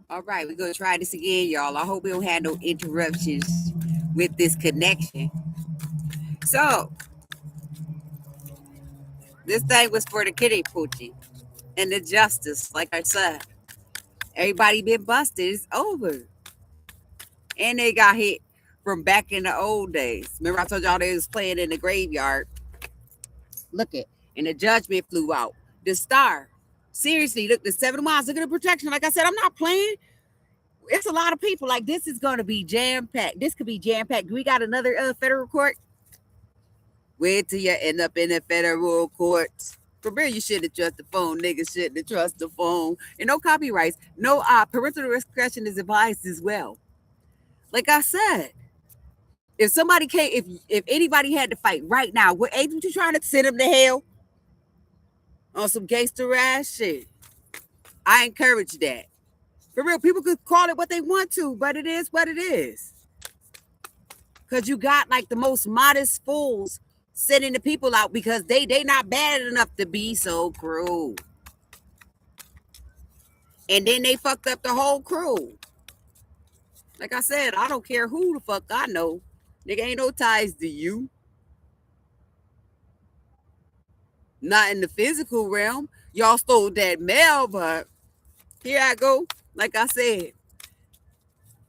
All right, we're gonna try this again, y'all. I hope we don't have no interruptions with this connection. So this thing was for the kitty poochie and the justice, like I said. Everybody been busted. It's over. And they got hit from back in the old days. Remember I told y'all they was playing in the graveyard. Look it. And the judgment flew out. The star. Seriously, look, the 7 miles. Look at the protection. Like I said, I'm not playing. It's a lot of people. Like this is gonna be jam packed. This could be jam packed. We got another federal court. Wait till you end up in the federal courts. For real, you shouldn't trust the phone. Niggas shouldn't trust the phone. And no copyrights. No parental discretion is advised as well. Like I said, if somebody came, if anybody had to fight right now, what ain't you trying to send them to hell on some gangster ass shit? I encourage that. For real, people could call it what they want to, but it is what it is. Cause you got like the most modest fools sending the people out because they not bad enough to be so cruel. And then they fucked up the whole crew. Like I said, I don't care who the fuck I know. Nigga ain't no ties to you. Not in the physical realm. Y'all stole that mail, but here I go. Like I said,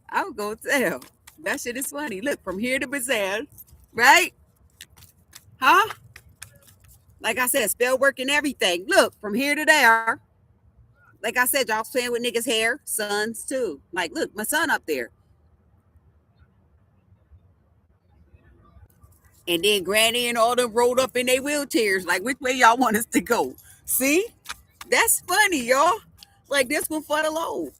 I was gonna tell. That shit is funny. Look, from here to Brazil, right? Huh? Like I said, spell work and everything. Look, from here to there. Like I said, y'all playing with niggas' hair, sons too. Like, look, my son up there. And then Granny and all them rolled up in their wheelchairs. Like, which way y'all want us to go? See? That's funny, y'all. Like, this one for the low.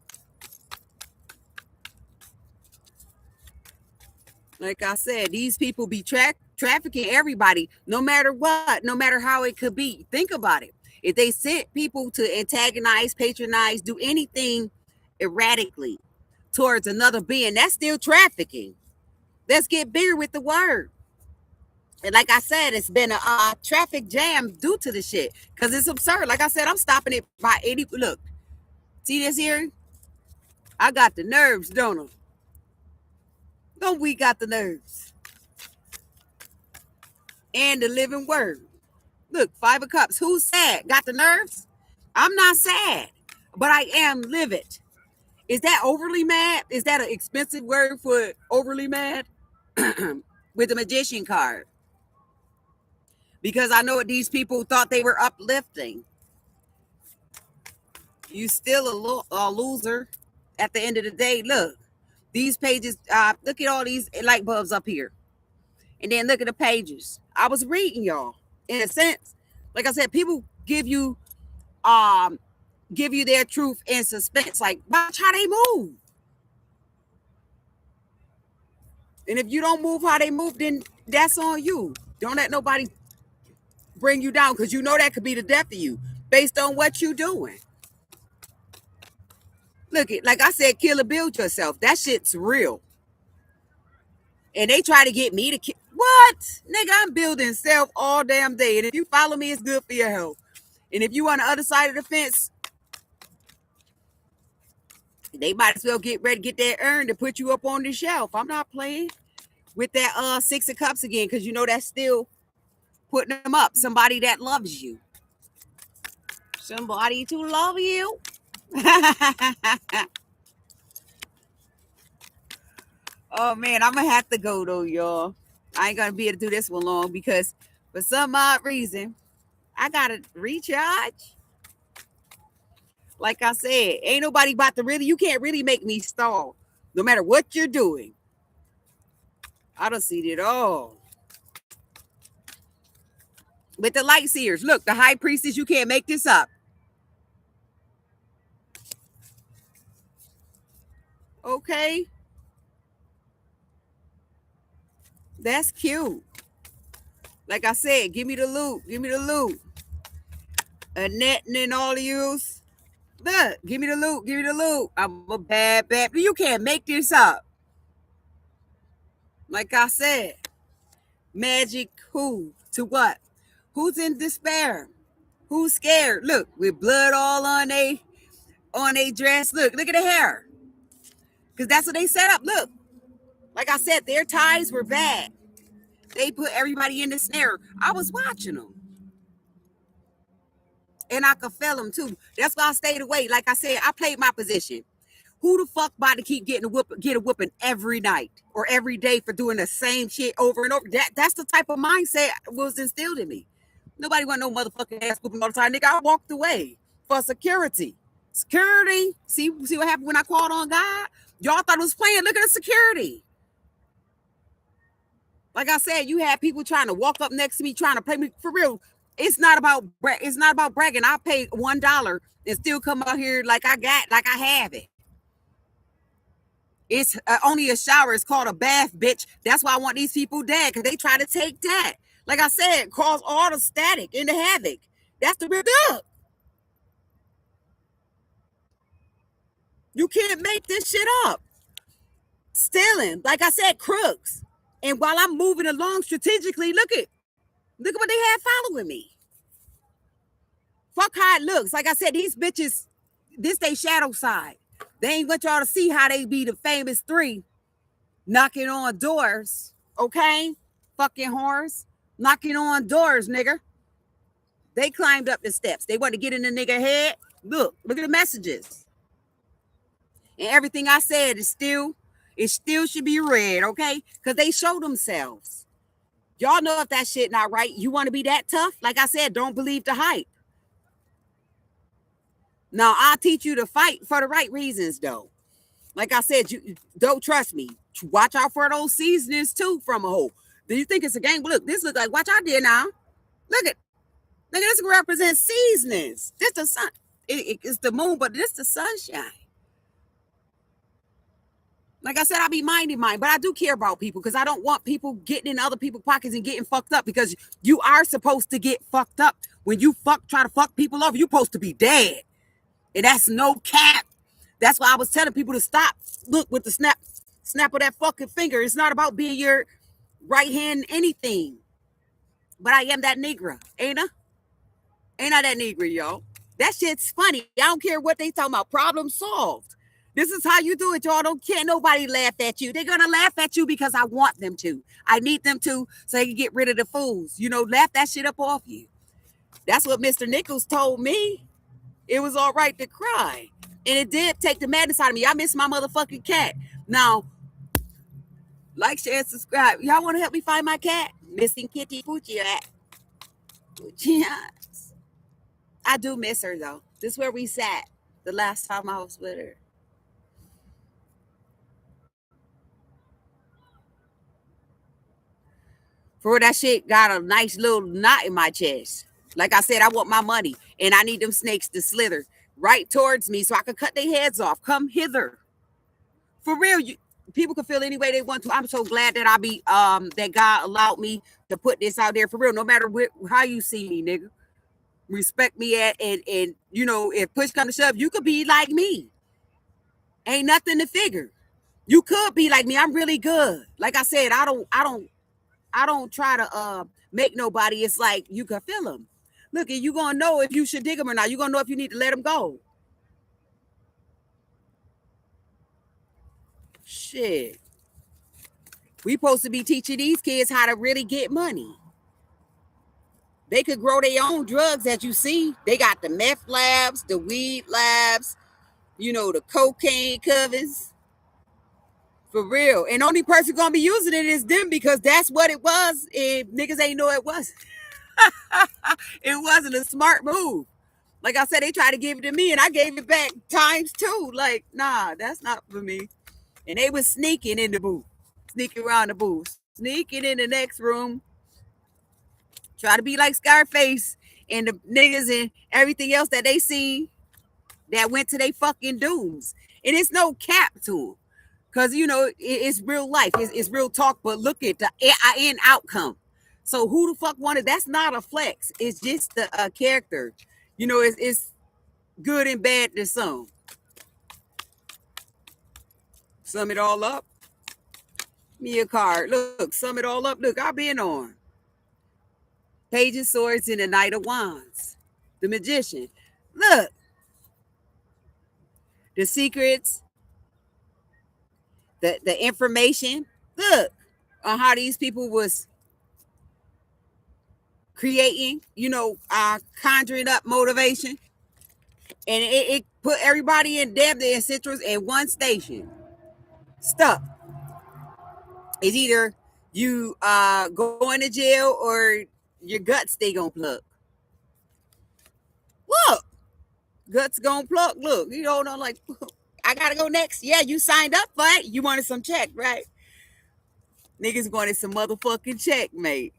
Like I said, these people be trafficking everybody, no matter what, no matter how it could be. Think about it. If they sent people to antagonize, patronize, do anything erratically towards another being, that's still trafficking. Let's get bigger with the word. And like I said, it's been a traffic jam due to the shit because it's absurd. Like I said, I'm stopping it by 80. Look, see this here? I got the nerves, don't I? Don't we got the nerves? And the living word. Look, 5 of cups. Who's sad? Got the nerves? I'm not sad, but I am livid. Is that overly mad? Is that an expensive word for overly mad? With the magician card. Because I know what these people thought they were uplifting. You still a loser at the end of the day. Look, these pages, look at all these light bulbs up here. And then look at the pages. I was reading y'all. In a sense, like I said, people give you their truth in suspense. Like, watch how they move. And if you don't move how they move, then that's on you. Don't let nobody bring you down because you know that could be the death of you based on what you doing. Look, it like I said, kill or build yourself. That shit's real. And they try to get me to kill. What? Nigga, I'm building self all damn day. And if you follow me, it's good for your health. And if you on the other side of the fence, they might as well get ready to get that urn to put you up on the shelf. I'm not playing with that 6 of cups again because you know that's still putting them up. Somebody that loves you. Somebody to love you. Oh man, I'm gonna have to go though, y'all. I ain't gonna be able to do this one long because for some odd reason, I gotta recharge. Like I said, ain't nobody about to you can't really make me stall, no matter what you're doing. I don't see it all. With the light seers, look, the high priestess, you can't make this up. Okay. That's cute. Like I said, give me the loot. Give me the loot. Annette and all of yous. Look, give me the loot. Give me the loot. I'm a bad. You can't make this up. Like I said, magic who? To what? Who's in despair? Who's scared? Look, with blood all on they dress. Look at the hair. Because that's what they set up. Look, like I said, their ties were bad. They put everybody in the snare. I was watching them. And I could feel them too. That's why I stayed away. Like I said, I played my position. Who the fuck about to keep get a whooping every night or every day for doing the same shit over and over? That's the type of mindset was instilled in me. Nobody want no motherfucking ass whooping all the time. Nigga, I walked away for security. Security. See what happened when I called on God? Y'all thought it was playing. Look at the security. Like I said, you had people trying to walk up next to me, trying to play me for real. It's not about bragging. I paid $1 and still come out here like I have it. It's only a shower. It's called a bath, bitch. That's why I want these people dead, because they try to take that. Like I said, cause all the static and the havoc. That's the real deal. You can't make this shit up. Stealing, like I said, crooks. And while I'm moving along strategically, look at what they had following me. Fuck how it looks. Like I said, these bitches, this they shadow side. They ain't want y'all to see how they be the famous three knocking on doors, okay? Fucking whores. Knocking on doors, nigga. They climbed up the steps. They want to get in the nigga head. Look at the messages. And everything I said is still should be read, okay? Because they show themselves. Y'all know if that shit not right. You want to be that tough? Like I said, don't believe the hype. Now, I'll teach you to fight for the right reasons, though. Like I said, you don't trust me. Watch out for those seasonings, too, from a hoe. Do you think it's a game? Look, this looks like, watch out there now. Look, this represents seasonings. This the sun. It's the moon, but this the sunshine. Like I said, I be minding mine, but I do care about people because I don't want people getting in other people's pockets and getting fucked up, because you are supposed to get fucked up. When you try to fuck people over, you're supposed to be dead. And that's no cap. That's why I was telling people to stop. Look, with the snap of that fucking finger. It's not about being your right hand anything. But I am that Negra, ain't I? Ain't I that Negra, y'all? That shit's funny. I don't care what they talking about. Problem solved. This is how you do it, y'all. Can't nobody laugh at you. They're gonna laugh at you because I want them to. I need them to, so they can get rid of the fools. Laugh that shit up off you. That's what Mr. Nichols told me. It was all right to cry. And it did take the madness out of me. I miss my motherfucking cat. Now, like, share, and subscribe. Y'all want to help me find my cat? Missing Kitty Poochie at. Yes. I do miss her, though. This is where we sat the last time I was with her. For that shit got a nice little knot in my chest. Like I said, I want my money, and I need them snakes to slither right towards me so I can cut their heads off. Come hither. For real, people can feel any way they want to. I'm so glad that that God allowed me to put this out there for real. No matter how you see me, nigga, respect me and if push comes to shove, you could be like me. Ain't nothing to figure. You could be like me. I'm really good. Like I said, I don't try to make nobody. It's like you can feel them. Look, you gonna know if you should dig them or not. You gonna know if you need to let them go. Shit. We supposed to be teaching these kids how to really get money. They could grow their own drugs, as you see. They got the meth labs, the weed labs, the cocaine covers. For real. And only person gonna be using it is them, because that's what it was. And niggas ain't know it wasn't. It wasn't a smart move. Like I said, they tried to give it to me and I gave it back times 2. Like, nah, that's not for me. And they was sneaking in the booth, sneaking around the booth, sneaking in the next room, try to be like Scarface and the niggas and everything else that they see that went to their fucking dooms. And it's no cap to them, because, it's real life. It's real talk, but look at the end outcome. So who the fuck wanted? That's not a flex. It's just the character. It's good and bad to some. Sum it all up. Me a card. Look, sum it all up. Look, I've been on Page of Swords and the Knight of Wands. The Magician. Look. The secrets the information. Look on how these people was creating, conjuring up motivation, and it put everybody in damn the citrus in one station. Stuck. It's either you going to jail or your guts they gonna plug. Look, guts gonna plug. Look, I'm like, I gotta go next. Yeah, you signed up for it. You wanted some check, right? Niggas wanted some motherfucking check, mate.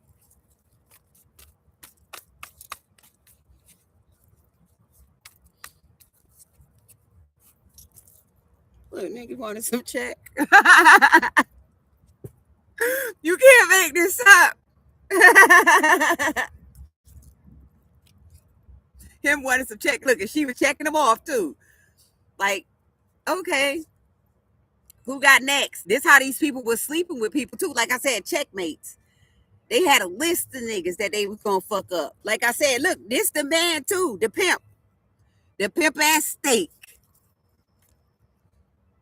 Look, niggas wanted some check. You can't make this up. Him wanting some check. Look, and she was checking them off too. Like, okay, who got next? This how these people was sleeping with people too. Like I said, checkmates. They had a list of niggas that they was gonna fuck up. Like I said, look, this the man too, the pimp ass steak.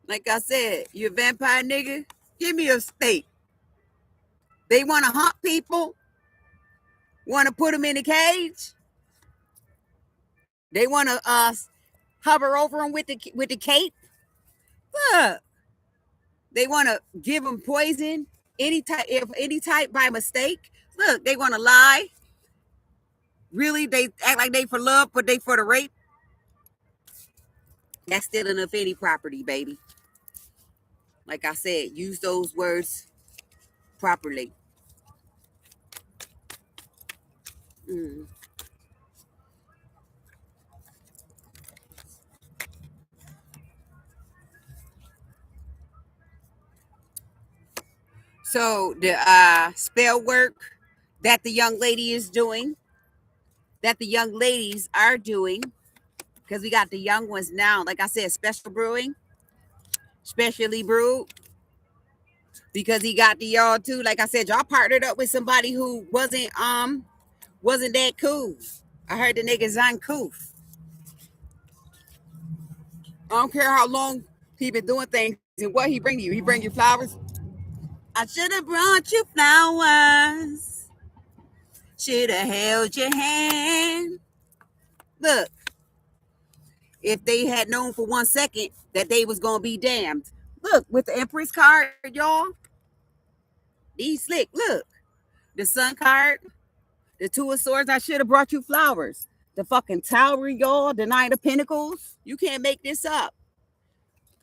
Like I said, you a vampire nigga? Give me a steak. They want to hunt people, want to put them in a cage. They want to hover over them with the cape. Look, they want to give them poison any type by mistake. Look, they want to lie. Really, they act like they for love, but they for the rape. That's stealing of any property, baby. Like I said, use those words properly. Mm. So the spell work that the young lady is doing, that the young ladies are doing, because we got the young ones now. Like I said, special brewing, specially brewed, because he got the y'all too. Like I said, y'all partnered up with somebody who wasn't that cool. I heard the niggas uncouth. I don't care how long he been doing things and what he bring you. He bring you flowers. I should have brought you flowers. Should have held your hand. Look, if they had known for 1 second that they was gonna be damned. Look, with the Empress card, y'all. These slick. Look, the Sun card, the Two of Swords. I should have brought you flowers. The fucking Tower, y'all. The Nine of Pentacles. You can't make this up.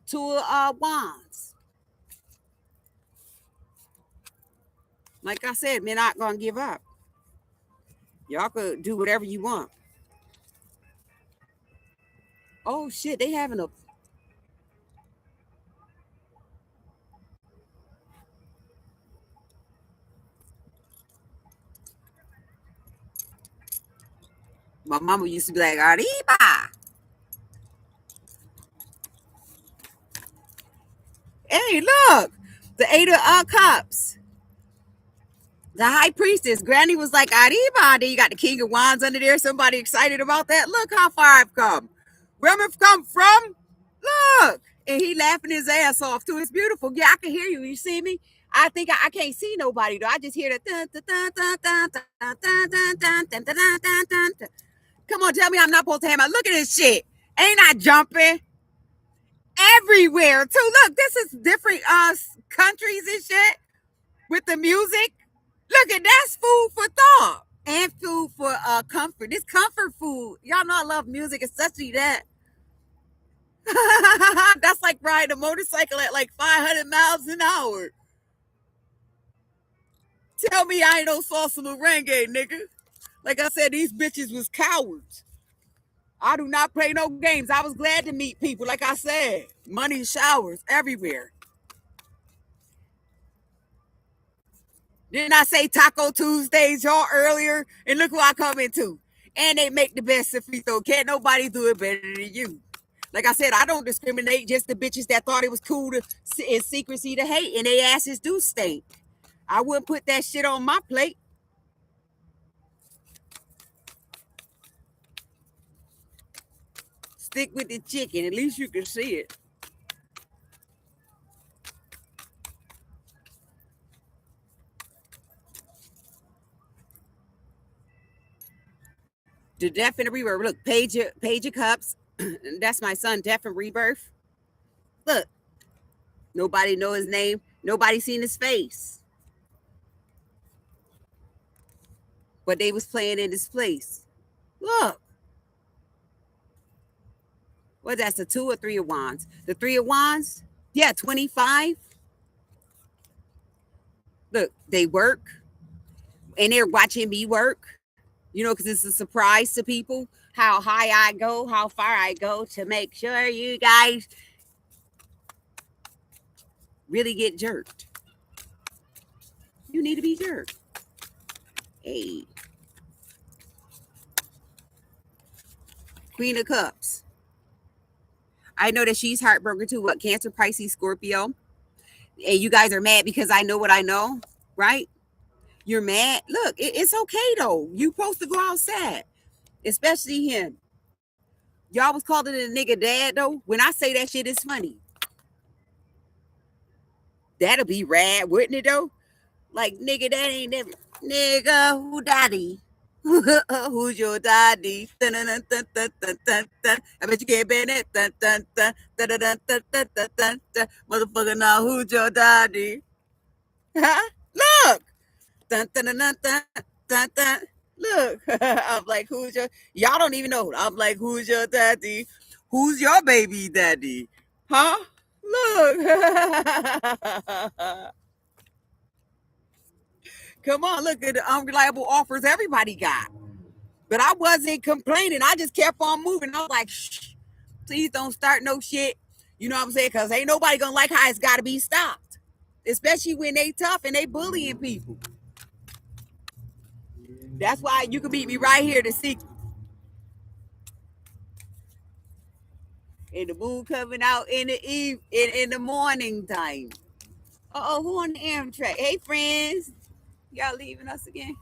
Two of Wands. Like I said, we're not gonna give up. Y'all could do whatever you want. Oh shit, they having a my mama used to be like, Arriba. Hey, look, the Eight of Cups. The High Priestess. Granny was like, Arriba. Then you got the King of Wands under there. Somebody excited about that. Look how far I've come. Where I've come from? Look. And he laughing his ass off too. It's beautiful. Yeah, I can hear you. You see me? I think I can't see nobody though. I just hear the dun, dun, dun, dun, dun, dun, dun, dun, dun, dun, dun, dun, dun, dun. Come on, tell me I'm not supposed to have my look at this shit. Ain't I jumping everywhere too? Look, this is different countries and shit with the music. Look at that's food for thought and food for comfort. This comfort food. Y'all know I love music, especially that. That's like riding a motorcycle at like 500 miles an hour. Tell me I ain't no salsa merengue, nigga. Like I said, these bitches was cowards. I do not play no games. I was glad to meet people. Like I said, money showers everywhere. Didn't I say Taco Tuesdays, y'all, earlier? And look who I come into. And they make the best sofrito. Can't nobody do it better than you. Like I said, I don't discriminate. Just the bitches that thought it was cool to in secrecy to hate, and they asses do stink. I wouldn't put that shit on my plate. Stick with the chicken. At least you can see it. The Death and the Rebirth. Look, Page of Cups. That's my son, Death and Rebirth. Look, nobody know his name. Nobody seen his face. But they was playing in this place. Look. What, that's the 2 or 3 of Wands? The 3 of Wands? Yeah, 25. Look, they work. And they're watching me work. You know, because it's a surprise to people how high I go, how far I go to make sure you guys really get jerked. You need to be jerked. Hey. Queen of Cups. I know that she's heartbroken too. What, Cancer, Pisces, Scorpio? And you guys are mad because I know what I know, right? You're mad. Look, it's okay though. You supposed to go outside, especially him. Y'all was calling it a nigga dad though. When I say that shit, it's funny. That'll be rad, wouldn't it though? Like, nigga, that ain't never. Nigga, who daddy? Who's your daddy? Dun, dun, dun, dun, dun, dun, dun, dun. I bet you can't ban it. Dun, dun, dun, dun, dun, dun, dun, dun, dun, dun, dun. Motherfucker, now who's your daddy? Look. Dun, dun, dun, dun, dun, dun, dun. Look. I'm like, who's your. Y'all don't even know. I'm like, who's your daddy? Who's your baby daddy? Huh? Look. Come on, look at the unreliable offers everybody got. But I wasn't complaining. I just kept on moving. I was like, shh, please don't start no shit. You know what I'm saying? Because ain't nobody going to like how it's got to be stopped. Especially when they tough and they bullying people. That's why you can beat me right here to see. And the moon coming out in the in the morning time. Uh-oh, who on the Amtrak? Hey, friends. Y'all leaving us again?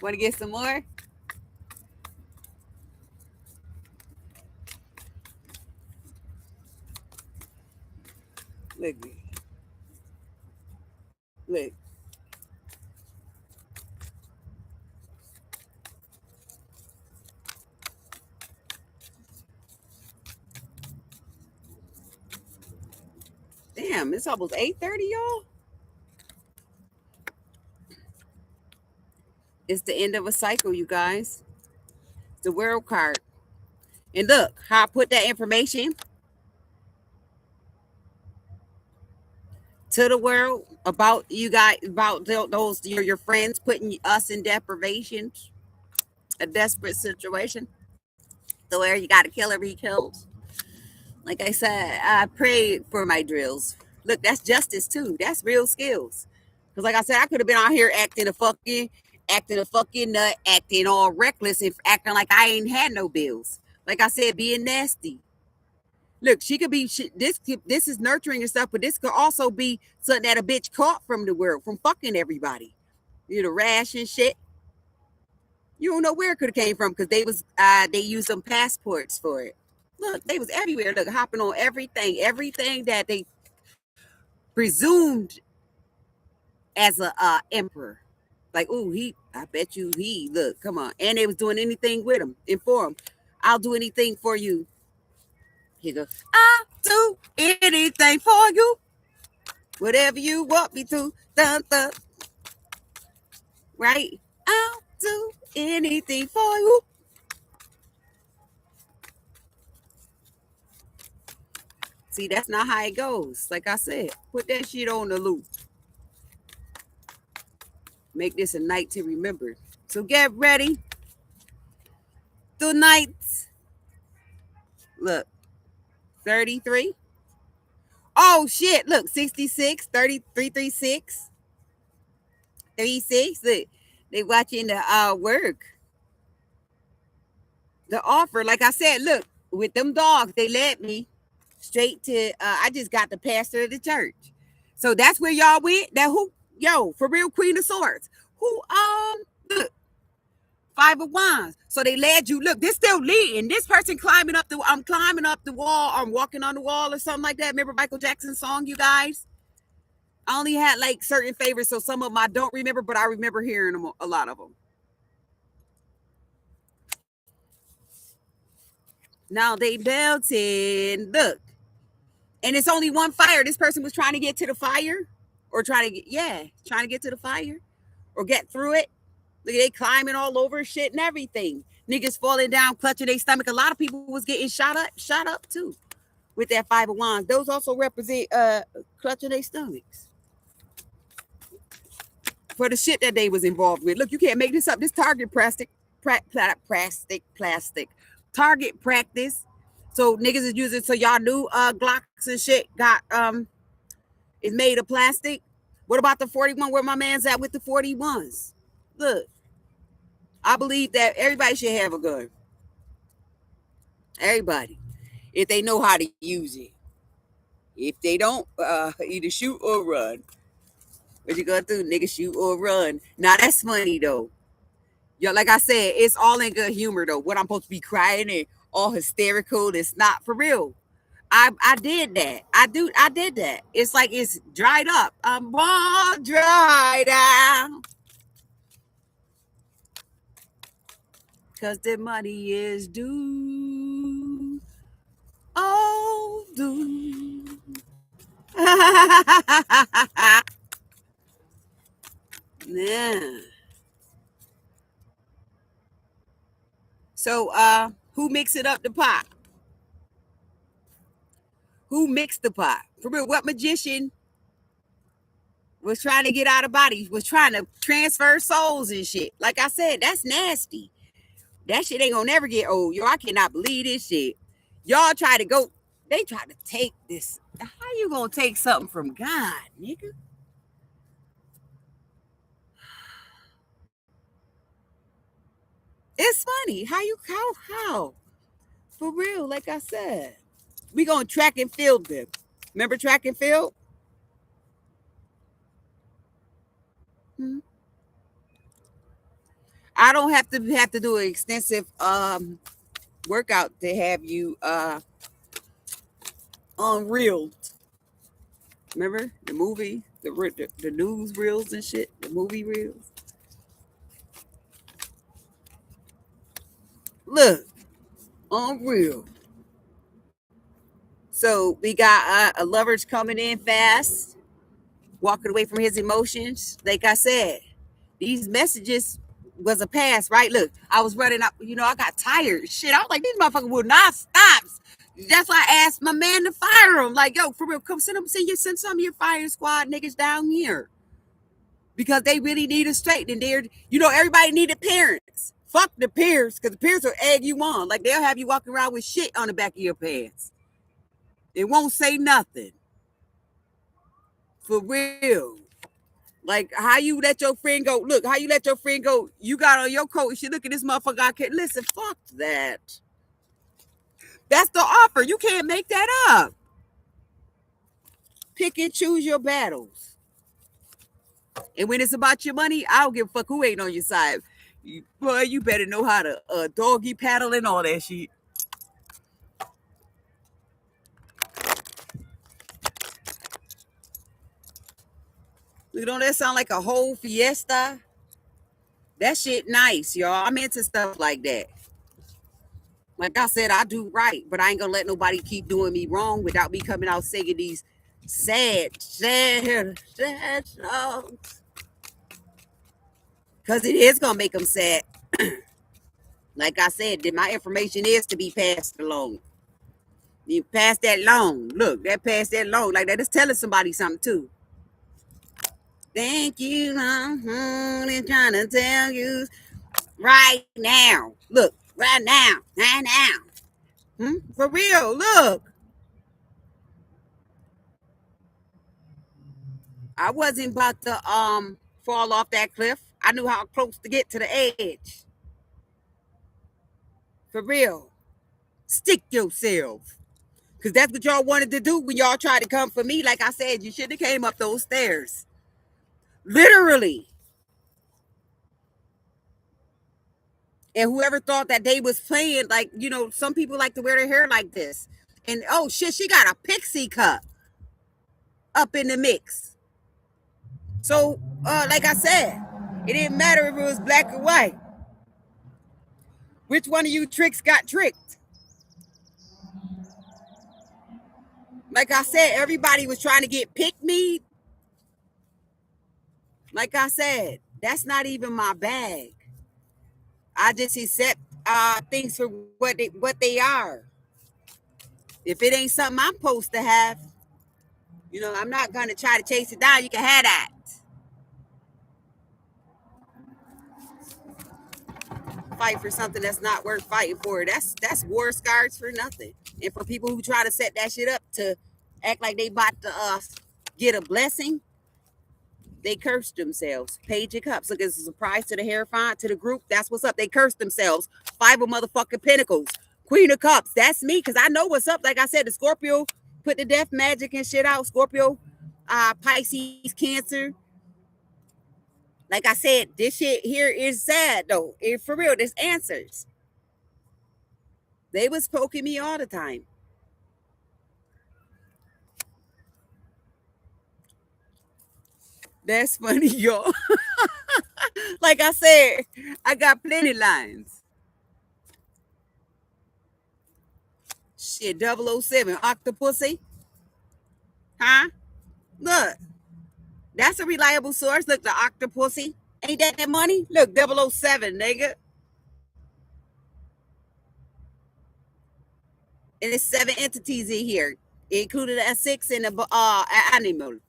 Want to get some more? Look. Look. Damn, it's almost 8:30, y'all. It's the end of a cycle, you guys. The world card. And look, how I put that information to the world about you guys, about those your friends putting us in deprivation, a desperate situation. So where you got to kill or be killed. Like I said, I prayed for my drills. Look, that's justice too. That's real skills. Because like I said, I could have been out here acting a fucking nut, acting all reckless and acting like I ain't had no bills. Like I said, being nasty. Look, she could be this is nurturing and stuff, but this could also be something that a bitch caught from the world, from fucking everybody. You know, rash and shit. You don't know where it could have came from because they used some passports for it. Look, they was everywhere. Look, hopping on everything that they presumed as a emperor. Like, oh, I bet you look, come on. And they was doing anything with him and for him. I'll do anything for you. He goes, I'll do anything for you. Whatever you want me to. Dun, dun. Right? I'll do anything for you. See, that's not how it goes. Like I said, put that shit on the loop. Make this a night to remember. So get ready. Tonight. Look, 33. Oh, shit. Look, 66, 33, 36. 36. Look, they watching the work. The offer, like I said, look, with them dogs, they led me straight to, I just got the pastor of the church. So that's where y'all went. That who, yo, for real, Queen of Swords. Who, look, 5 of Wands. So they led you. Look, this still leading. This person climbing up I'm climbing up the wall. I'm walking on the wall or something like that. Remember Michael Jackson's song, you guys? I only had like certain favorites, so some of them I don't remember, but I remember hearing them, a lot of them. Now they belting. Look. And it's only one fire. This person was trying to get to the fire. Or trying to get to the fire. Or get through it. Look, they climbing all over shit and everything. Niggas falling down, clutching their stomach. A lot of people was getting shot up too. With that 5 of wands. Those also represent clutching their stomachs. For the shit that they was involved with. Look, you can't make this up. This target plastic. Target practice. So niggas is using, so y'all new Glocks and shit got is made of plastic. What about the 41? Where my man's at with the 41s? Look, I believe that everybody should have a gun. Everybody. If they know how to use it. If they don't, either shoot or run. What you gonna do? Nigga, shoot or run. Now that's funny though. Yo, like I said, it's all in good humor though. What I'm supposed to be crying and all hysterical, it's not for real. I did that. I did that. It's like it's dried up. I'm all dried out. Cause the money is due. Oh, due. Yeah. So who mixed it up the pot? Who mixed the pot? For real, what magician was trying to get out of body, was trying to transfer souls and shit? Like I said, that's nasty. That shit ain't gonna never get old. Yo, I cannot believe this shit. Y'all try to go, they try to take this. How you gonna take something from God, nigga? It's funny. How? For real, like I said. We gonna track and field them. Remember track and field? Hmm. I don't have to do an extensive workout to have you unreeled. Remember the movie, the news reels and shit, the movie reels. Look, unreal. So we got a lover's coming in fast, walking away from his emotions. Like I said, these messages was a pass, right? Look, I was running up, I got tired. Shit, I was like, these motherfuckers will not stop. That's why I asked my man to fire him. Like, yo, for real, come send some of your firing squad niggas down here. Because they really need a straight. And everybody needed parents. Fuck the parents, because the parents will egg you on. Like, they'll have you walking around with shit on the back of your pants. It won't say nothing. For real. Like, how you let your friend go? Look, how you let your friend go? You got on your coat. She look at this motherfucker. I can't listen. Fuck that. That's the offer. You can't make that up. Pick and choose your battles. And when it's about your money, I don't give a fuck who ain't on your side. Boy, you better know how to doggy paddle and all that shit. Look, don't that sound like a whole fiesta? That shit nice, y'all. I'm into stuff like that. Like I said, I do right, but I ain't gonna let nobody keep doing me wrong without me coming out singing these sad songs. Because it is gonna make them sad. Like I said, my information is to be passed along. You pass that long. Look, that pass that long. Like that is telling somebody something too. Thank you. I'm trying to tell you right now. Look, right now. Right now. For real, look. I wasn't about to fall off that cliff. I knew how close to get to the edge. For real. Stick yourself. Because that's what y'all wanted to do when y'all tried to come for me. Like I said, you should have came up those stairs. Literally. And whoever thought that they was playing, like, some people like to wear their hair like this. And, oh, shit, she got a pixie cut up in the mix. So, like I said, it didn't matter if it was black or white. Which one of you tricks got tricked? Like I said, everybody was trying to get pick me. Like I said, that's not even my bag. I just accept things for what they are. If it ain't something I'm supposed to have, I'm not gonna try to chase it down. You can have that. Fight for something that's not worth fighting for. That's war scars for nothing. And for people who try to set that shit up to act like they about to get a blessing, they cursed themselves. Page of Cups. Look, it's a surprise to the Hierophant, to the group. That's what's up. They cursed themselves. Five of motherfucking Pentacles. Queen of Cups. That's me, because I know what's up. Like I said, the Scorpio put the death magic and shit out. Scorpio, Pisces, Cancer. Like I said, this shit here is sad, though. For real, there's answers. They was poking me all the time. That's funny, y'all. Like I said, I got plenty lines. Shit, 007, Octopussy. Huh? Look, that's a reliable source. Look, the Octopussy. Ain't that money? Look, 007, nigga. And it's 7 entities in here, including a 6 and a animal.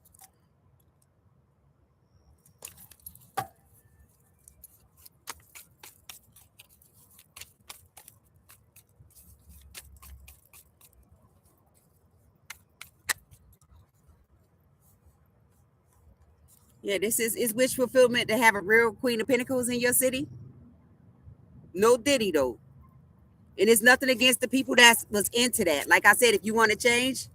Yeah, this is wish fulfillment to have a real Queen of Pentacles in your city. No diddy though. And it's nothing against the people that was into that. Like I said, if you want to change,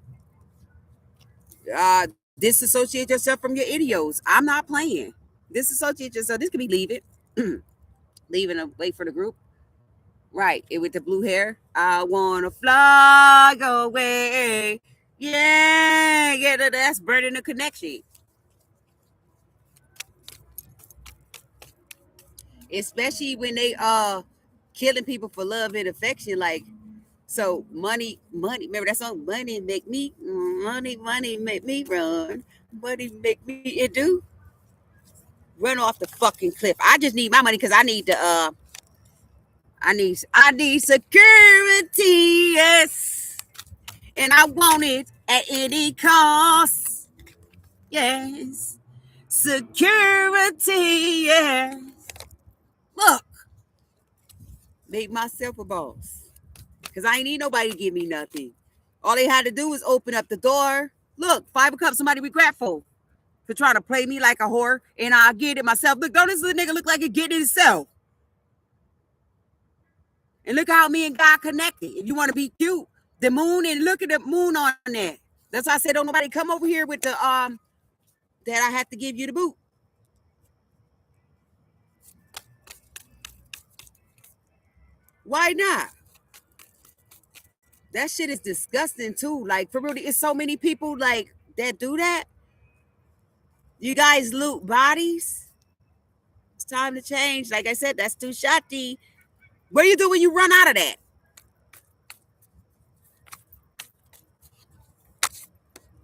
uh, disassociate yourself from your idiots. I'm not playing. Disassociate yourself. This could be leave it. Leaving a wait for the group. Right. It with the blue hair. I wanna fly away. Yeah, yeah, that's burning the connection. Especially when they killing people for love and affection. Like, so money. Remember that song? Money make me money make me run. Money make me it do run off the fucking cliff. I just need my money because I need to I need security, yes. And I want it at any cost. Yes. Security, yes. Look, make myself a boss. Because I ain't need nobody to give me nothing. All they had to do was open up the door. Look, 5 of Cups, somebody regretful for trying to play me like a whore. And I get it myself. Look, don't this little nigga look like he getting himself? And look how me and God connected. If you want to be cute, the moon, and look at the moon on there. That's why I said don't nobody come over here with the that I have to give you the boot. Why not? That shit is disgusting too. Like for real, it's so many people like that do that. You guys loot bodies. It's time to change. Like I said, that's too shotty. What do you do when you run out of that?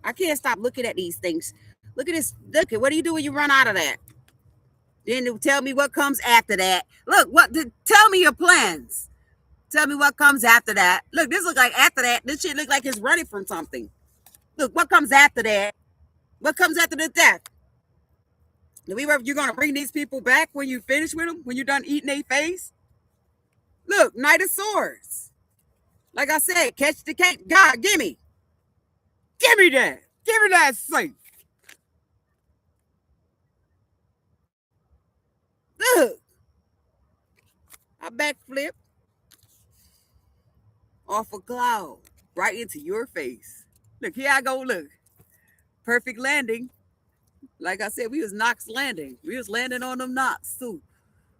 I can't stop looking at these things. Look at this. Look at what do you do when you run out of that? Then tell me what comes after that. Look, tell me your plans. Tell me what comes after that. Look, this look like after that. This shit look like it's running from something. Look, what comes after that? What comes after the death? You're gonna bring these people back when you finish with them? When you're done eating their face? Look, Knight of Swords. Like I said, catch the cake. God, give me that. Give me that safe. Look, I backflip off a cloud right into your face. Look, here I go. Look, perfect landing. Like I said, we was Knox landing. We was landing on them knots too.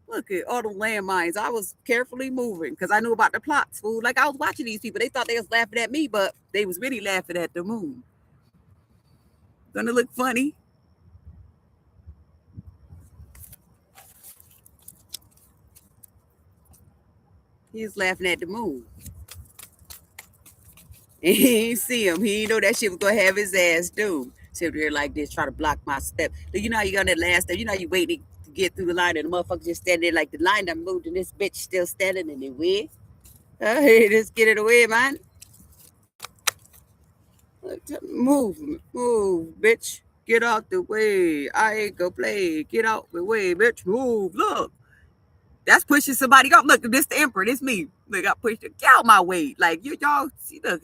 Look at all the landmines. I was carefully moving because I knew about the plots, fool. Like I was watching these people. They thought they was laughing at me, but they was really laughing at the moon. Gonna look funny. He was laughing at the moon. And he ain't see him. He ain't know that shit was gonna have his ass doomed. Sit there like this, try to block my step. You know how you got that last step. You know how you wait to get through the line, and the motherfucker just standing there like the line done moved, and this bitch still standing in the way. Just get it away, man. Move, move, bitch. Get out the way. I ain't gonna play. Get out the way, bitch. Move. Look. That's pushing somebody off. Look, this the emperor. This me. Look, I pushed it. Get out my way. Like y'all see, look.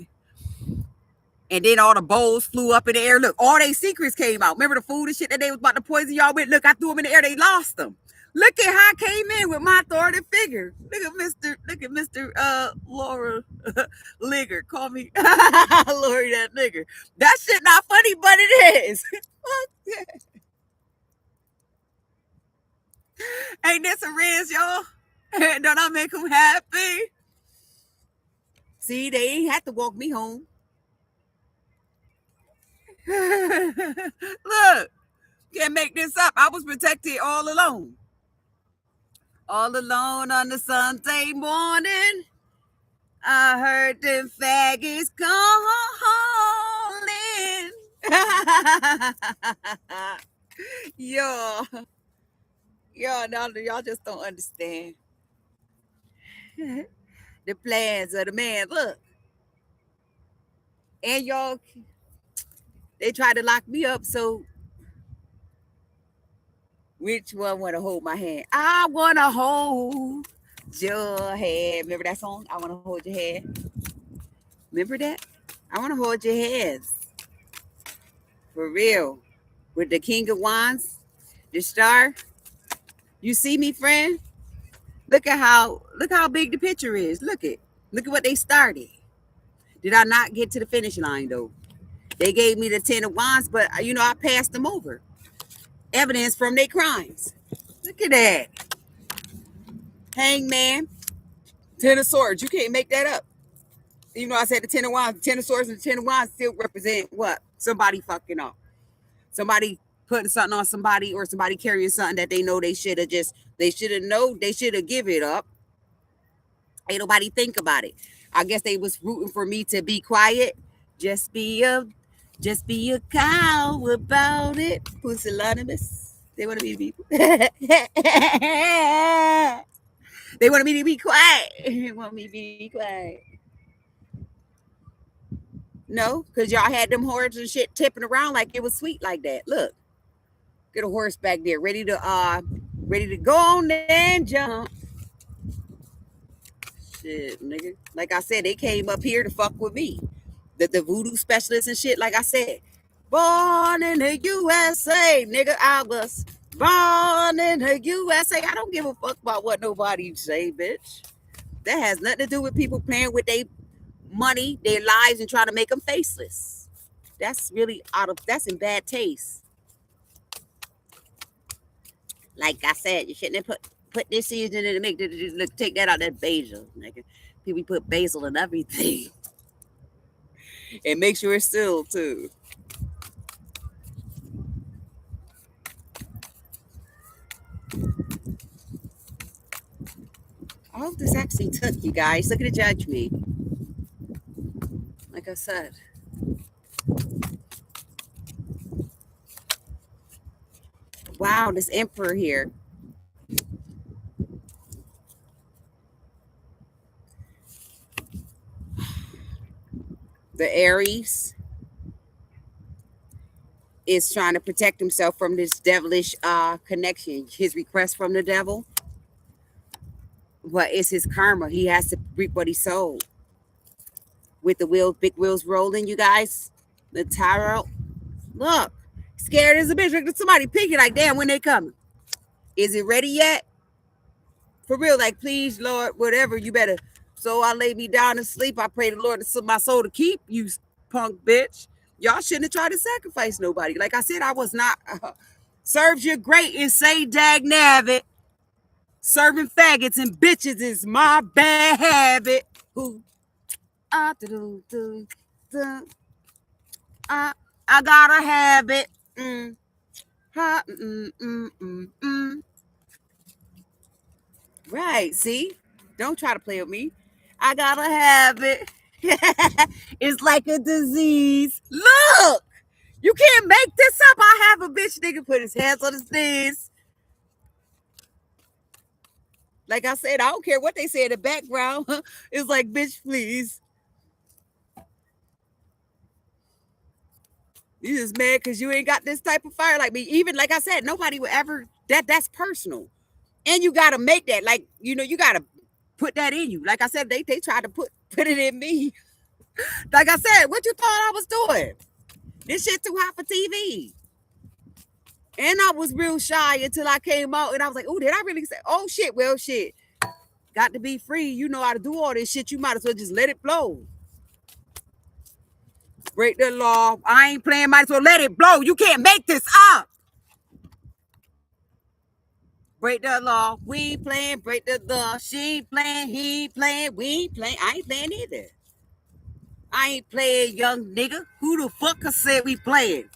And then all the bowls flew up in the air. Look, all they secrets came out. Remember the food and shit that they was about to poison y'all with? Look, I threw them in the air. They lost them. Look at how I came in with my authority figure. Look at Mr. Laura Ligger. Call me Lori that nigger. That shit not funny, but it is. Ain't this a riz, y'all? Don't I make them happy? See, they ain't have to walk me home. Look, can't make this up. I was protected all alone. All alone on the Sunday morning. I heard them faggots calling. Yo, y'all just don't understand the plans of the man. Look, and y'all, they tried to lock me up. So, which one want to hold my hand? I want to hold your hand. Remember that song? I want to hold your hand. Remember that? I want to hold your hands. For real. With the King of Wands, the star. You see me, friend? Look how big the picture is. Look at what they started. Did I not get to the finish line though? They gave me the 10 of Wands, but I passed them over. Evidence from their crimes. Look at that. Hangman, 10 of Swords. You can't make that up. Even though I said the 10 of Wands, the 10 of Swords and the 10 of Wands still represent what? Somebody fucking up. Somebody putting something on somebody, or somebody carrying something that they know they should have give it up. Ain't nobody think about it. I guess they was rooting for me to be quiet. Just be a cow about it. Pusillanimous. They wanted me to be They wanted me to be quiet. They want me to be quiet. No, because y'all had them horses and shit tipping around like it was sweet like that. Look. Get a horse back there, ready to go on there and jump. Shit, nigga. Like I said, they came up here to fuck with me. The voodoo specialists and shit, like I said. Born in the USA, nigga. I was born in the USA. I don't give a fuck about what nobody say, bitch. That has nothing to do with people playing with their money, their lives, and trying to make them faceless. That's really that's in bad taste. Like I said, you shouldn't have put this season in the mix. Just take that out, that basil, nigga. People put basil in everything. And make sure it's still too. I hope this actually took, you guys. Look at it, judge me. Like I said. Wow, this emperor here. The Aries is trying to protect himself from this devilish connection. His request from the devil. But it's his karma. He has to reap what he sowed. With the wheels, big wheels rolling, you guys. The tarot. Look. Scared as a bitch. Look at somebody picking like, damn, when they coming. Is it ready yet? For real, like, please, Lord, whatever, you better. So I lay me down to sleep. I pray the Lord to my soul to keep you, punk bitch. Y'all shouldn't have tried to sacrifice nobody. Like I said, I was not. Serves you great and say dag nabbit. Serving faggots and bitches is my bad habit. Who? I gotta have it. Right, see? Don't try to play with me. I gotta have it. It's like a disease. Look, you can't make this up. I have a bitch nigga put his hands on his knees. Like I said, I don't care what they say in the background. It's like, bitch, please. You just mad because you ain't got this type of fire like me. Even like I said, nobody would ever that's personal. And you gotta make that. Like, you gotta put that in you. Like I said, they tried to put it in me. Like I said, what you thought I was doing? This shit too hot for TV. And I was real shy until I came out and I was like, oh, did I really say, oh shit, well shit. Got to be free. You know how to do all this shit. You might as well just let it blow. Break the law. I ain't playing, might as well let it blow. You can't make this up. Break the law. We ain't playing. Break the law. She ain't playing. He ain't playing. We ain't playing. I ain't playing either. I ain't playing, young nigga. Who the fuck said we playing?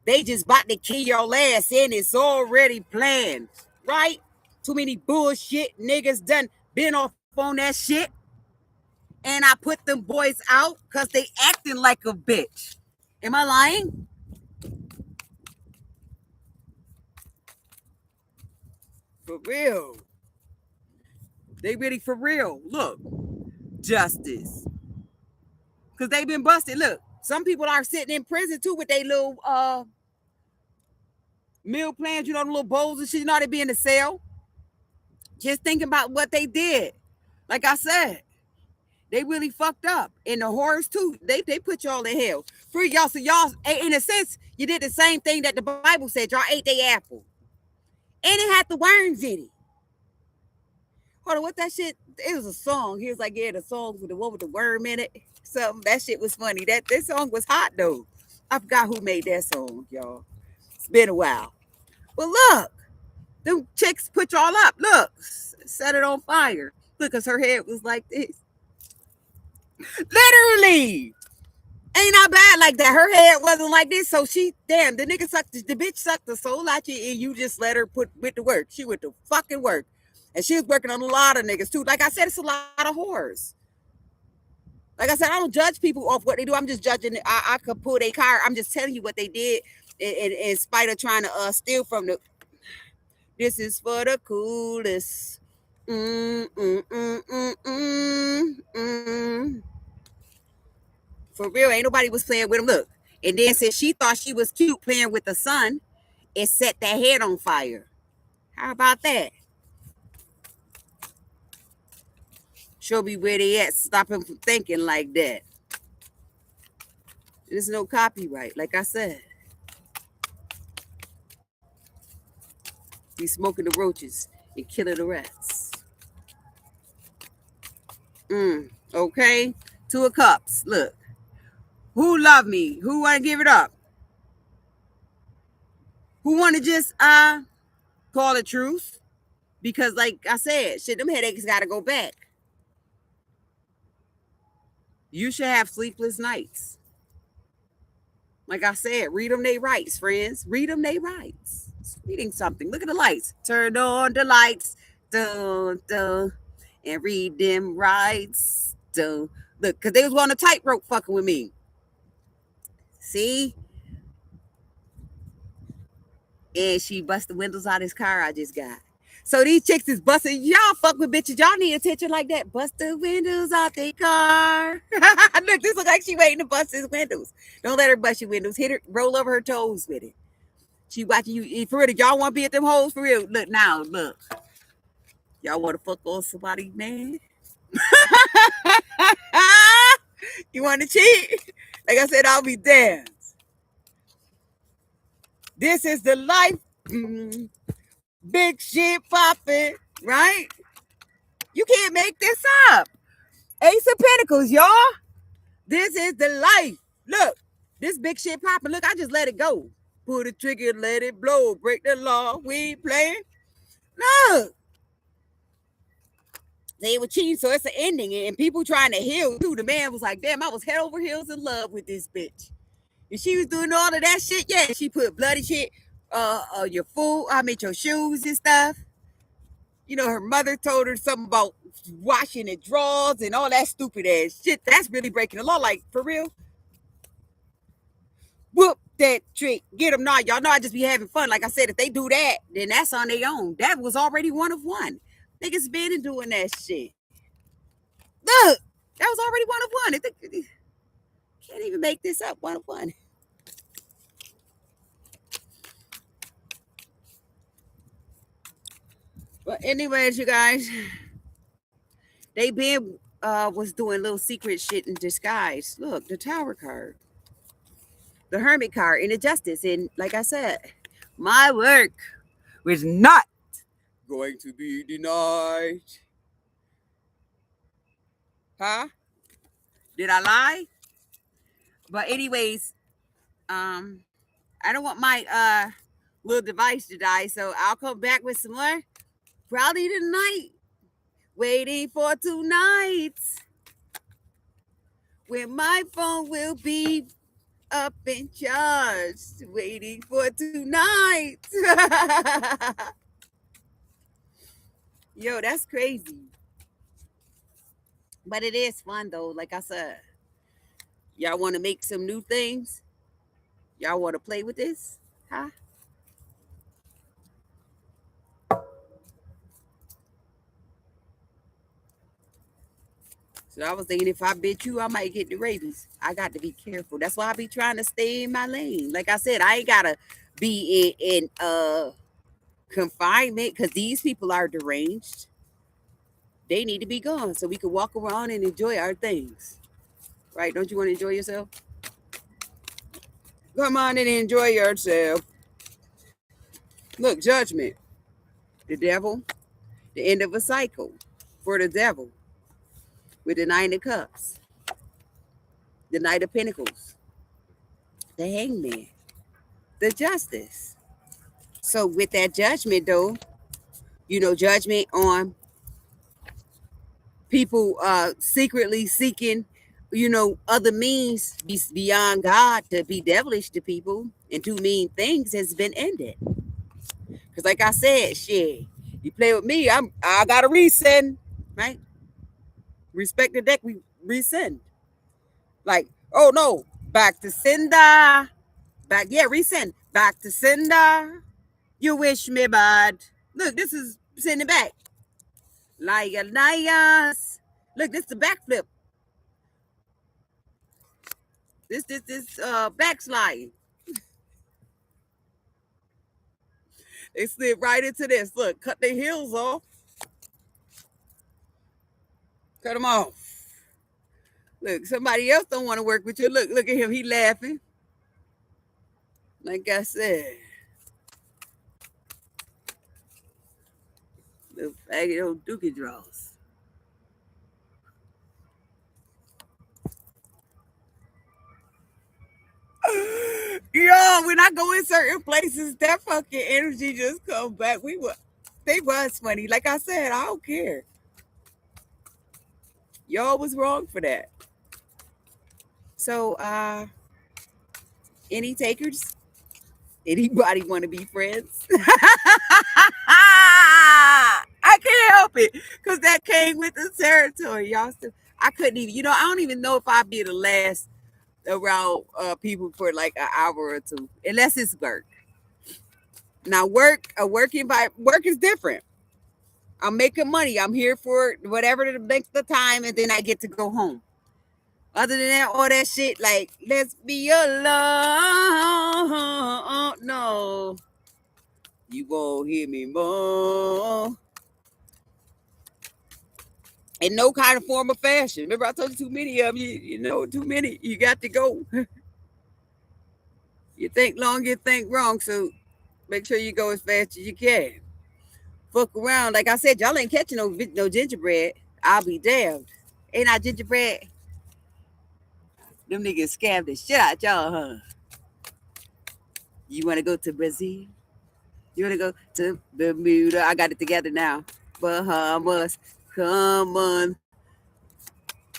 They just about to kill your ass and it's already planned. Right? Too many bullshit niggas done been off on that shit. And I put them boys out because they acting like a bitch. Am I lying? For real. They really for real. Look, justice. Because they've been busted. Look, some people are sitting in prison too with their little meal plans, the little bowls and shit. They be in the cell. Just thinking about what they did. Like I said, they really fucked up. And the whores too, they put y'all in hell. For y'all, so y'all, in a sense, you did the same thing that the Bible said. Y'all ate their apple. And it had the worms in it. Hold on, what that shit? It was a song. He was like, yeah, the song with the one with the worm in it. Something, that shit was funny. This song was hot though. I forgot who made that song, y'all. It's been a while. But look, them chicks put y'all up. Look, set it on fire. Look, because her head was like this. Literally. Ain't not bad like that. Her head wasn't like this. So the bitch sucked the soul out you and you just let her put with the work. She went to fucking work. And she was working on a lot of niggas too. Like I said, it's a lot of whores. Like I said, I don't judge people off what they do. I'm just judging. I could pull their car. I'm just telling you what they did in spite of trying to steal from the. This is for the coolest. For real, ain't nobody was playing with him. Look. And then since she thought she was cute playing with the sun, it set that head on fire. How about that? Show me where they at. Stop him from thinking like that. There's no copyright, like I said. He's smoking the roaches and killing the rats. Okay. 2 of Cups. Look. Who love me? Who want to give it up? Who want to just call it truth? Because like I said, shit, them headaches got to go back. You should have sleepless nights. Like I said, read them they rights, friends. Read them they rights. It's reading something. Look at the lights. Turn on the lights. Dun, dun, and read them rights. Dun. Look, because they was on a tightrope fucking with me. See? And she bust the windows out of his car I just got. So these chicks is busting. Y'all fuck with bitches. Y'all need attention like that. Bust the windows out their car. Look, this look like she waiting to bust his windows. Don't let her bust your windows. Hit her, roll over her toes with it. She watching you. For real, y'all want to be at them hoes? For real. Look now, look. Y'all want to fuck on somebody, man? You want to cheat? Like I said, I'll be damned. This is the life. Big shit popping, right? You can't make this up. Ace of Pentacles, y'all. This is the life. Look, this big shit popping. Look, I just let it go. Pull the trigger, let it blow. Break the law. We ain't playing. Look. They were cheating, so it's an ending. And people trying to heal too. The man was like, damn, I was head over heels in love with this bitch. And she was doing all of that shit. Yeah, she put bloody shit your food, your shoes and stuff. Her mother told her something about washing the drawers and all that stupid ass shit. That's really breaking the law. Like, for real? Whoop that trick. Get them now. Y'all know I just be having fun. Like I said, if they do that, then that's on their own. That was already one of one. Niggas been doing that shit. Look, that was already one of one. Can't even make this up. One of one. But anyways, you guys, they been was doing little secret shit in disguise. Look, the Tower card, the Hermit card, and the Justice. And like I said, my work was not going to be denied. Huh? Did I lie? But anyways, I don't want my little device to die, so I'll come back with some more. Probably tonight. Waiting for tonight. When my phone will be up and charged. Waiting for tonight. Yo, that's crazy. But it is fun though, like I said. Y'all want to make some new things? Y'all want to play with this? Huh? So I was thinking if I bit you, I might get the rabies. I got to be careful. That's why I be trying to stay in my lane. Like I said, I ain't gotta be in confinement because these people are deranged. They need to be gone so we can walk around and enjoy our things. Right? Don't you want to enjoy yourself? Come on and enjoy yourself. Look, judgment. The devil. The end of a cycle for the devil. With the Nine of Cups. The Knight of Pentacles. The Hangman. The Justice. So with that judgment though, judgment on people secretly seeking, other means beyond God to be devilish to people and do mean things has been ended. Because like I said, shit, you play with me, I gotta resend, right? Respect the deck, we resend. Like, oh no, back to sender. Resend. Back to sender. You wish me bad. Look, this is sending back. Liars. Look, this is the backflip. This backsliding. They slid right into this. Look, cut their heels off. Cut them off. Look, somebody else don't want to work with you. Look at him. He laughing. Like I said. Little faggot old dookie draws. Yo, when I go in certain places, that fucking energy just comes back. They was funny. Like I said, I don't care. Y'all was wrong for that. So, any takers? Anybody want to be friends? I can't help it because that came with the territory, y'all. I couldn't even, I don't even know if I'd be the last around people for like an hour or two, unless it's work. Now, work is different. I'm making money. I'm here for whatever the length of time, and then I get to go home. Other than that, all that shit, like, let's be alone. No. You won't hear me more. In no kind of form or fashion. Remember, I told you too many of you, too many. You got to go. You think long, you think wrong. So make sure you go as fast as you can. Fuck around. Like I said, y'all ain't catching no gingerbread. I'll be damned. Ain't I gingerbread? Them niggas scammed the shit out y'all, huh? You want to go to Brazil? You want to go to Bermuda? I got it together now. Bahamas. Come on.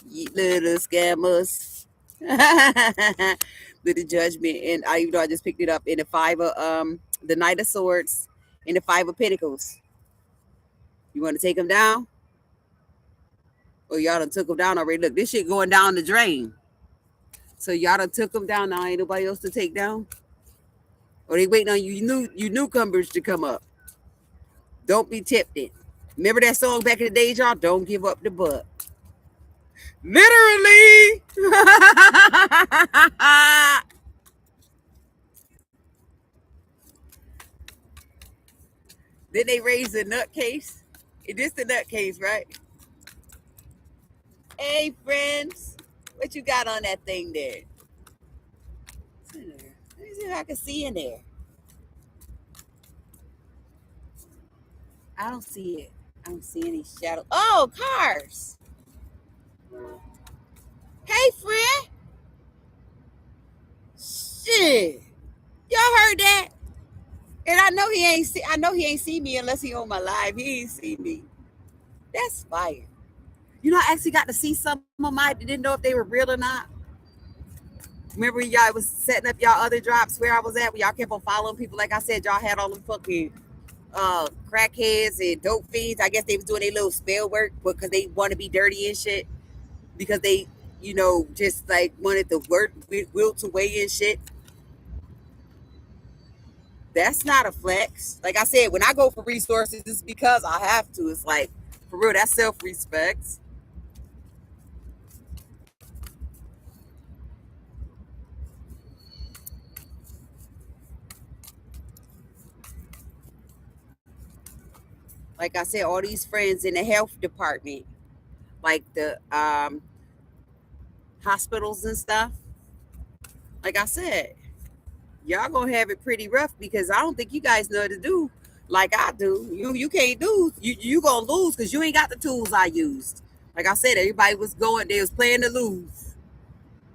You little scammers. With the judgment. And even though I just picked it up in the the Knight of Swords, in the Five of Pentacles. You want to take them down? Or y'all done took them down already? Look, this shit going down the drain. So y'all done took them down. Now ain't nobody else to take down? Or they waiting on you newcomers to come up? Don't be tempted. Remember that song back in the days, y'all? Don't give up the butt. Literally. Then they raise the nutcase. It is the nutcase, right? Hey, friends. What you got on that thing there? What's in there? Let me see if I can see in there. I don't see it. I don't see any shadow. Oh, cars. Hey, friend. Shit. Y'all heard that? And I know he ain't see. I know he ain't see me unless he on my live. He ain't see me. That's fire. You know, I actually got to see some of them. I didn't know if they were real or not. Remember y'all was setting up y'all other drops where I was at, where y'all kept on following people. Like I said, y'all had all them fucking crackheads and dope fiends. I guess they was doing their little spell work because they want to be dirty and shit. Because they, just like wanted the word will to weigh and shit. That's not a flex. Like I said, when I go for resources, it's because I have to. It's like, for real, that's self-respect. Like I said, all these friends in the health department, like the hospitals and stuff. Like I said, y'all gonna have it pretty rough because I don't think you guys know what to do like I do. You can't do. You gonna lose because you ain't got the tools I used. Like I said, everybody was going. They was playing to lose.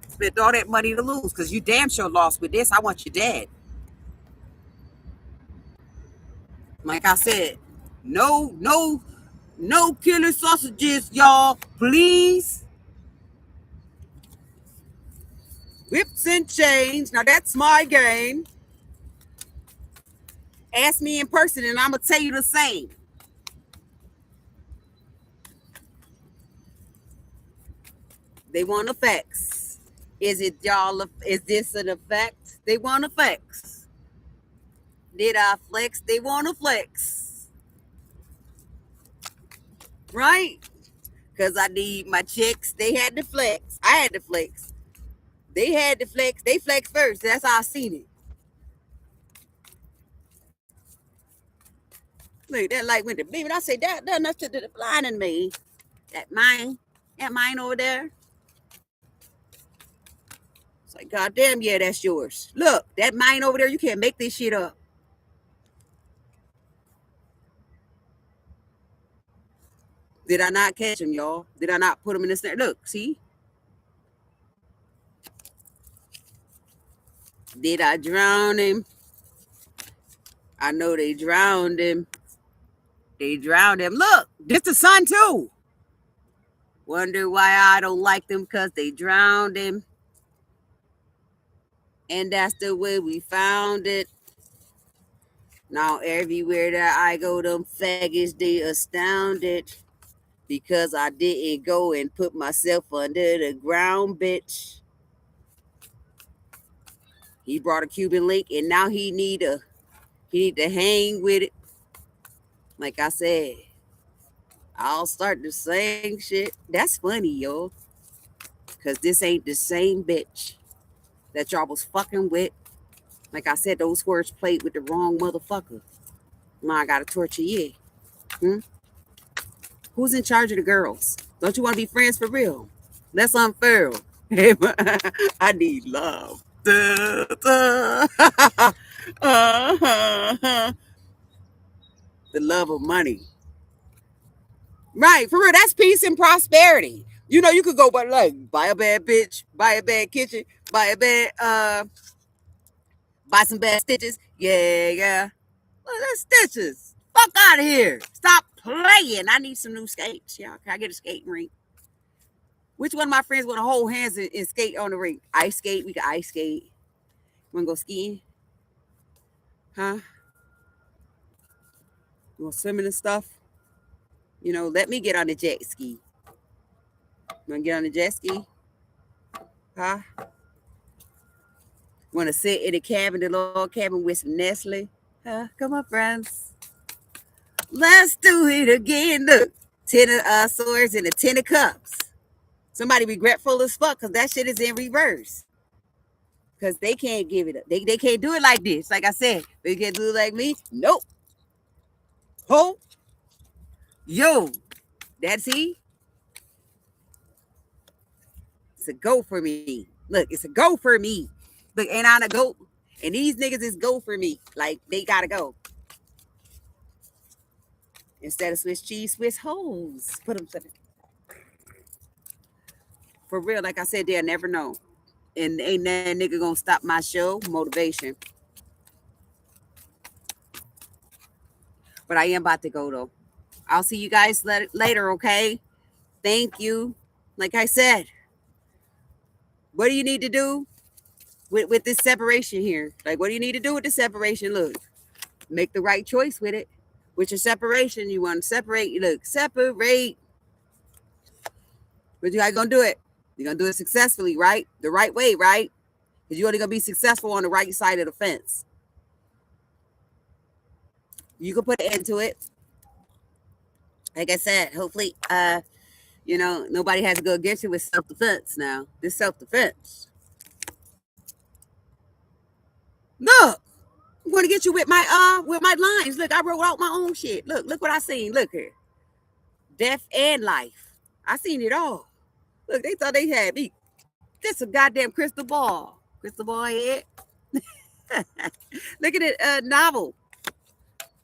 Spent all that money to lose because you damn sure lost with this. I want you dead. Like I said, no killer sausages, y'all. Please. Whips and chains. Now that's my game. Ask me in person and I'm gonna tell you the same. They want effects. Is it y'all? Is this an effect? They want effects. Did I flex? They want to flex, right? Because I need my chicks. They had to flex. I had to flex. They had to flex. They flex first. That's how I seen it. Look, that light went to beam. And I say that enough to the blinding me. That mine over there. It's like, goddamn, yeah, that's yours. Look, that mine over there. You can't make this shit up. Did I not catch him, y'all? Did I not put him in the snare? Look, see? Did I drown him? I know they drowned him. They drowned him. Look, this the sun too. Wonder why I don't like them because they drowned him. And that's the way we found it. Now everywhere that I go, them faggots, they astounded. Because I didn't go and put myself under the ground, bitch. He brought a Cuban link and now he need to hang with it. Like I said, I'll start the same shit. That's funny, yo. Cause this ain't the same bitch that y'all was fucking with. Like I said, those words played with the wrong motherfucker. Now I gotta torture you. Hmm? Who's in charge of the girls? Don't you want to be friends for real? Let's unfurl. I need love. Da, da. The love of money. Right, for real. That's peace and prosperity. You could go but like buy a bad bitch, buy a bad kitchen, buy a bad buy some bad stitches. Yeah, yeah. Well, that's stitches. Fuck out of here. Stop playing. I need some new skates. Yeah, can I get a skating rink? Which one of my friends want to hold hands and skate on the rink? Ice skate. We can ice skate. Want to go skiing? Huh? You want swimming and stuff? let me get on the jet ski. Want to get on the jet ski? Huh? Want to sit in the cabin, the log cabin with some Nestle? Huh? Come on, friends. Let's do it again. Look, 10 swords and a 10 of cups. Somebody regretful as fuck because that shit is in reverse. Because they can't give it up. They can't do it like this. Like I said, they can't do it like me. Nope. Ho. Yo. That's he. It's a go for me. Look, it's a go for me. Look, ain't I a goat? And these niggas is go for me. Like, they gotta go. Instead of Swiss cheese, Swiss hoes. Put them for real. Like I said, they'll never know. And ain't that nigga gonna stop my show. Motivation. But I am about to go though. I'll see you guys later, okay? Thank you. Like I said, what do you need to do with this separation here? Like, what do you need to do with the separation? Look, make the right choice with it. With your separation, you want to separate. Look, separate. But you guys gonna do it. You're gonna do it successfully, right? The right way, right? Because you're only gonna be successful on the right side of the fence. You can put an end to it. Like I said, hopefully, nobody has to go against you with self-defense now. This self-defense. Look, I'm gonna get you with my lines. Look, I wrote out my own shit. Look what I seen. Look here. Death and life. I seen it all. Look, they thought they had me. This a goddamn crystal ball. Crystal ball head. Look at it, novel.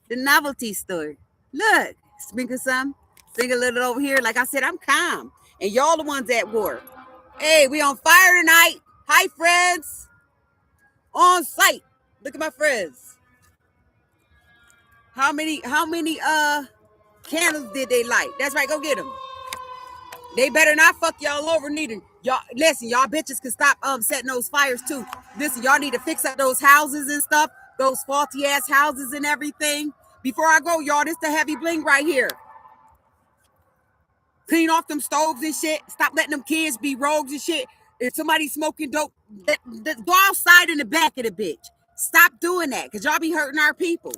The novelty store. Look, sprinkle some. Sing a little over here. Like I said, I'm calm. And y'all the ones at war. Hey, we on fire tonight. Hi, friends. On site. Look at my friends. How many candles did they light? That's right, go get them. They better not fuck y'all over neither. Y'all listen, y'all bitches can stop setting those fires too. Listen, y'all need to fix up those houses and stuff, those faulty ass houses and everything. Before I go, y'all, this the heavy bling right here. Clean off them stoves and shit. Stop letting them kids be rogues and shit. If somebody's smoking dope, go outside in the back of the bitch. Stop doing that, because y'all be hurting our people.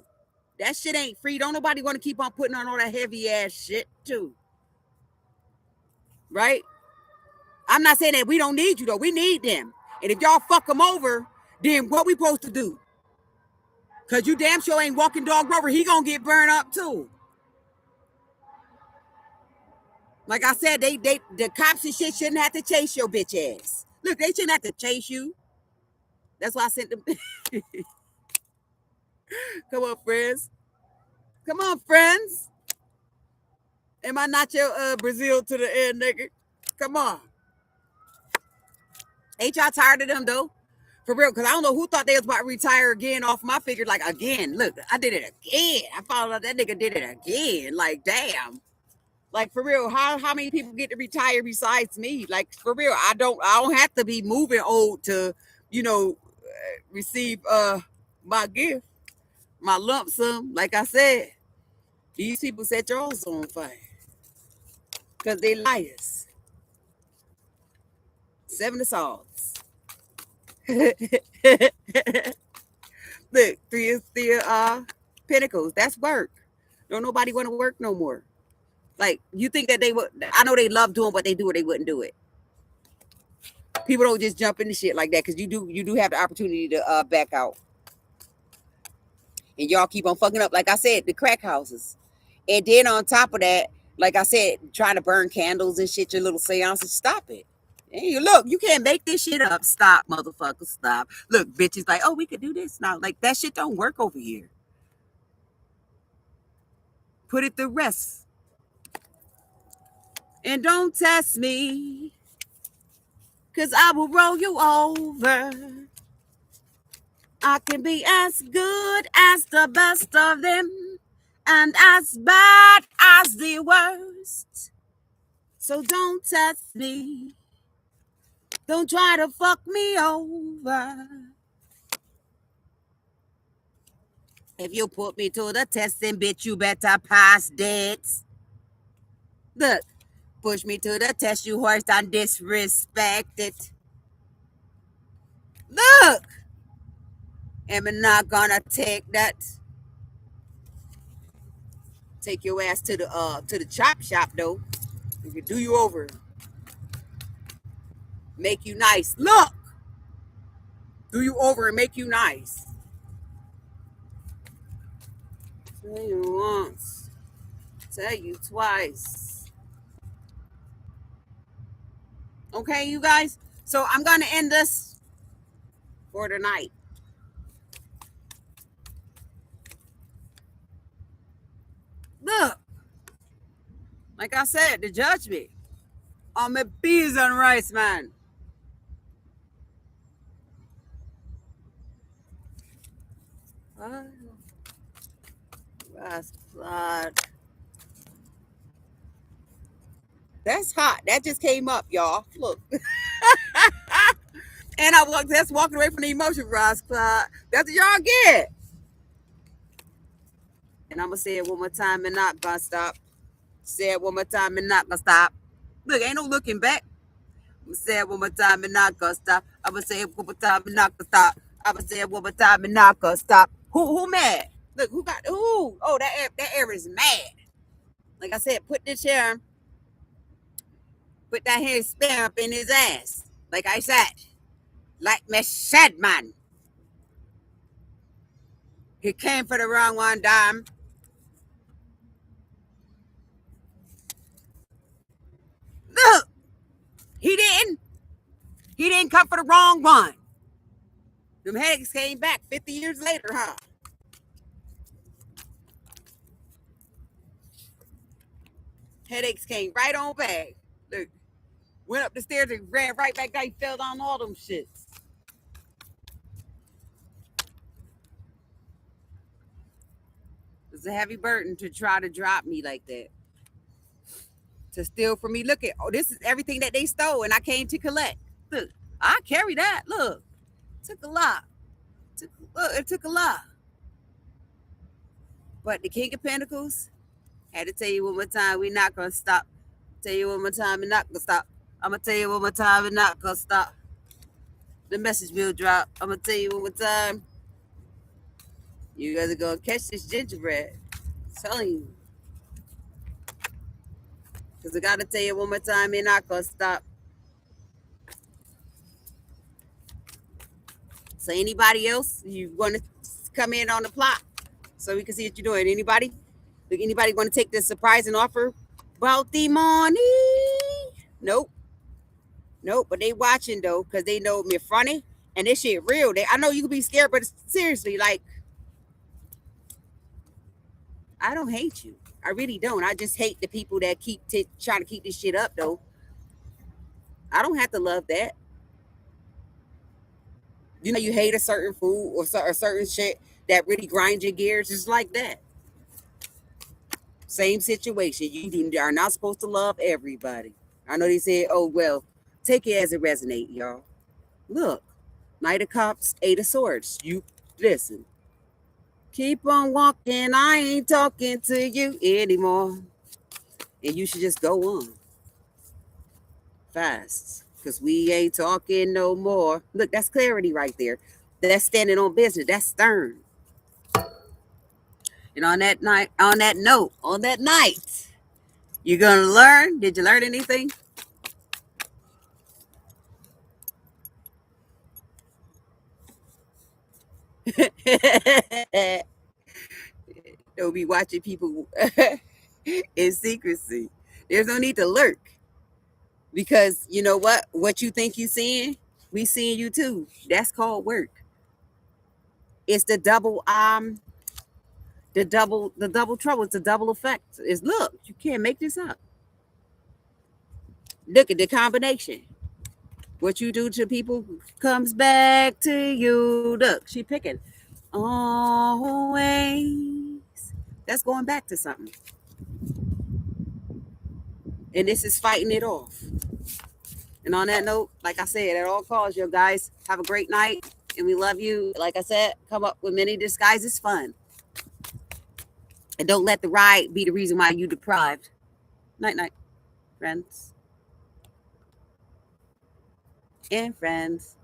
That shit ain't free. Don't nobody want to keep on putting on all that heavy ass shit too. Right? I'm not saying that we don't need you though. We need them. And if y'all fuck them over, then what we supposed to do? Because you damn sure ain't walking dog Rover. He gonna get burned up too. Like I said, the cops and shit shouldn't have to chase your bitch ass. Look, they shouldn't have to chase you. That's why I sent them. Come on, friends. Come on, friends. Am I not your Brazil to the end, nigga? Come on. Ain't y'all tired of them, though? For real, because I don't know who thought they was about to retire again off my figure. Like, again. Look, I did it again. I found out that nigga did it again. Like, damn. Like, for real, how many people get to retire besides me? Like, for real, I don't have to be moving old to, receive my gift, my lump sum. Like I said, these people set yours on fire because they liars. 7 of Swords. Look, 3 of Pentacles. That's work. Don't nobody want to work no more. Like, you think that they would? I know they love doing what they do, or they wouldn't do it. People don't just jump into shit like that, because you do have the opportunity to back out. And y'all keep on fucking up, like I said, the crack houses. And then on top of that, like I said, trying to burn candles and shit, your little seances. Stop it. Hey, look, you can't make this shit up. Stop, motherfucker, stop. Look, bitches like, oh, we could do this now. Like, that shit don't work over here. Put it to rest. And don't test me, because I will roll you over. I can be as good as the best of them, and as bad as the worst. So don't test me. Don't try to fuck me over. If you put me to the testing, bitch, you better pass it. Look, push me to the test, you horse, and disrespect it. Look, am I not gonna take that? Take your ass to the chop shop though. If you do you over, make you nice. Look, do you over and make you nice. Tell you once, tell you twice. Okay, you guys. So I'm gonna end this for tonight. Look, like I said, the judgment on my beans and rice, man. That's blood. That's hot. That just came up, y'all. Look. And I was just walking away from the emotion, Ross Clyde. That's what y'all get. And I'm gonna say it one more time and not gonna stop. Say it one more time and not gonna stop. Look, ain't no looking back. I'm gonna say it one more time and not gonna stop. I'm gonna say it one more time and not gonna stop. I'm gonna say it one more time and not gonna stop. Who mad? Look, who got who? Oh, that air is mad. Like I said, put this here, put that hair stamp in his ass. Like I said. Like me said, man. He came for the wrong one, damn. Look, he didn't. He didn't come for the wrong one. Them headaches came back 50 years later, huh? Headaches came right on back. Look, went up the stairs and ran right back down. He fell down all them shits. It's a heavy burden to try to drop me like that. To steal from me. Look at, oh, this is everything that they stole and I came to collect. Look, I carry that. Look, took a lot. Look, it took a lot. But the King of Pentacles had to tell you one more time, we're not going to stop. Tell you one more time, we're not going to stop. I'm going to tell you one more time, we're not going to stop. The message will drop. I'm going to tell you one more time. You guys are going to catch this gingerbread. I'm telling you. Because I got to tell you one more time, we're not going to stop. So anybody else, you want to come in on the plot so we can see what you're doing? Anybody? Anybody want to take this surprising offer about the money? Nope. Nope. But they watching though, because they know me funny and this shit real. I know you can be scared, but seriously, like, I don't hate you. I really don't. I just hate the people that keep trying to keep this shit up though. I don't have to love that. You know, you hate a certain food or a certain shit that really grinds your gears, just like that. Same situation. You are not supposed to love everybody. I know they said, oh, well, take it as it resonates, y'all. Look, Knight of Cups, Eight of Swords. You listen. Keep on walking. I ain't talking to you anymore. And you should just go on fast because we ain't talking no more. Look, that's clarity right there. That's standing on business. That's stern. And on that night, on that night, you're going to learn. Did you learn anything? They'll be watching people in secrecy. There's no need to lurk because you know what you think you seeing, we seeing you too. That's called work. It's the double the double trouble. It's a double effect. It's look, you can't make this up. Look at the combination. What you do to people comes back to you. Look, she picking always. That's going back to something. And this is fighting it off. And on that note, like I said, at all calls, you guys have a great night. And we love you. Like I said, come up with many disguises. Fun. And don't let the ride be the reason why you deprived. Night, night. friends. And friends.